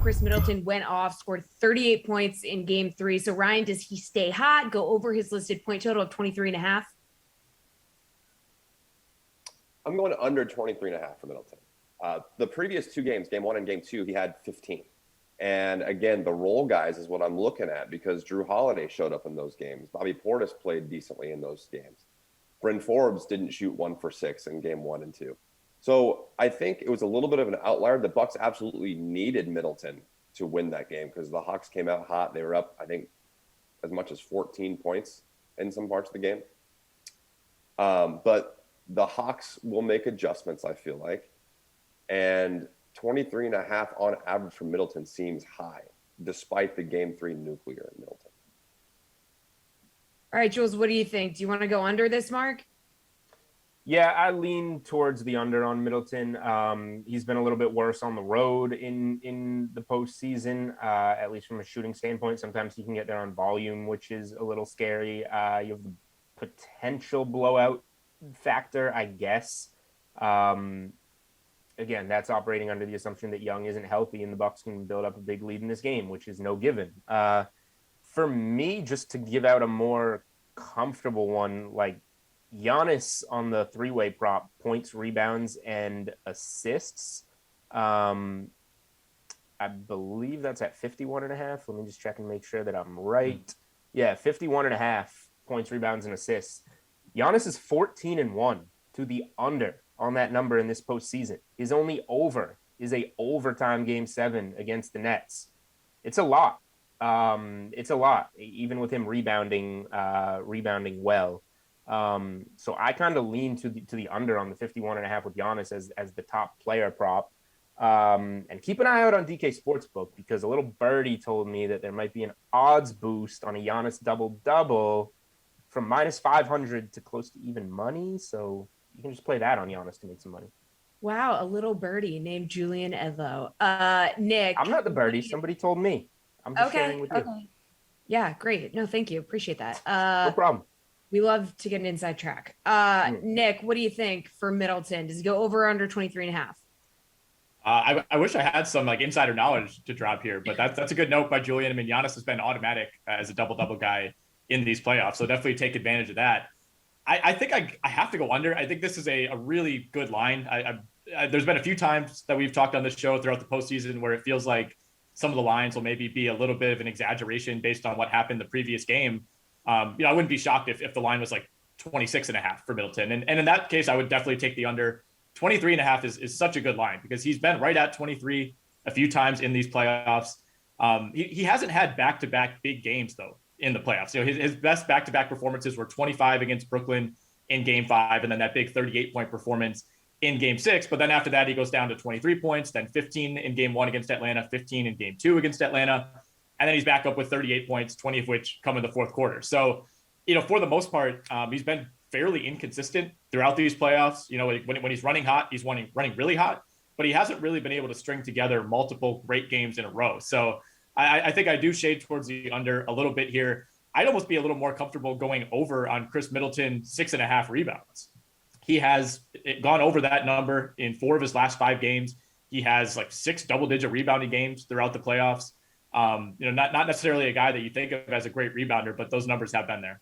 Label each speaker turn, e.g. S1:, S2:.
S1: Khris Middleton went off, scored 38 points in game 3. So Ryan, does he stay hot, go over his listed point total of 23.5?
S2: I'm going under 23.5 for Middleton. The previous 2 games, game 1 and game 2, he had 15. And again, the role guys is what I'm looking at because Drew Holiday showed up in those games. Bobby Portis played decently in those games. Bryn Forbes didn't shoot 1 for 6 in game 1 and 2. So I think it was a little bit of an outlier. The Bucks absolutely needed Middleton to win that game because the Hawks came out hot. They were up, I think, as much as 14 points in some parts of the game. But the Hawks will make adjustments, I feel like. And 23.5 on average for Middleton seems high, despite the game 3 nuclear in Middleton.
S1: All right, Jules, what do you think? Do you want to go under this mark?
S3: Yeah, I lean towards the under on Middleton. He's been a little bit worse on the road in the postseason, at least from a shooting standpoint. Sometimes he can get there on volume, which is a little scary. You have the potential blowout factor, I guess. Again, that's operating under the assumption that Young isn't healthy and the Bucks can build up a big lead in this game, which is no given. For me, just to give out a more comfortable one, like Giannis on the 3-way prop, points, rebounds, and assists. I believe that's at 51.5. Let me just check and make sure that I'm right. Yeah, 51.5 points, rebounds, and assists. Giannis is 14-1 to the under on that number in this postseason. His only over is a overtime game 7 against the Nets. It's a lot. Even with him rebounding well. So I kind of lean to the under on the 51.5 with Giannis as the top player prop. And keep an eye out on DK Sportsbook because a little birdie told me that there might be an odds boost on a Giannis double-double from -500 to close to even money. So you can just play that on Giannis to make some money.
S1: Wow, a little birdie named Julian Edlow. Nick.
S3: I'm not the birdie. Somebody told me. I'm just sharing with you.
S1: Okay. Yeah, great. No, thank you. Appreciate that.
S3: No problem.
S1: We love to get an inside track. Nick, what do you think for Middleton? Does he go over or under 23.5?
S4: I wish I had some like insider knowledge to drop here, but that's a good note by Julian. I mean, Giannis has been automatic as a double-double guy in these playoffs, so definitely take advantage of that. I think I have to go under. I think this is a really good line. There's been a few times that we've talked on this show throughout the postseason where it feels like some of the lines will maybe be a little bit of an exaggeration based on what happened the previous game. I wouldn't be shocked if the line was like 26.5 for Middleton. And in that case, I would definitely take the under. 23.5 is such a good line because he's been right at 23 a few times in these playoffs. He hasn't had back-to-back big games, though, in the playoffs. His best back-to-back performances were 25 against Brooklyn in game 5, and then that big 38-point performance in game 6. But then after that, he goes down to 23 points, then 15 in game 1 against Atlanta, 15 in game 2 against Atlanta. And then he's back up with 38 points, 20 of which come in the fourth quarter. So, for the most part, he's been fairly inconsistent throughout these playoffs. When he's running hot, he's running really hot, but he hasn't really been able to string together multiple great games in a row. So I think I do shade towards the under a little bit here. I'd almost be a little more comfortable going over on Khris Middleton, 6.5 rebounds. He has gone over that number in 4 of his last 5 games. He has like 6 double-digit rebounding games throughout the playoffs. Not necessarily a guy that you think of as a great rebounder, but those numbers have been there.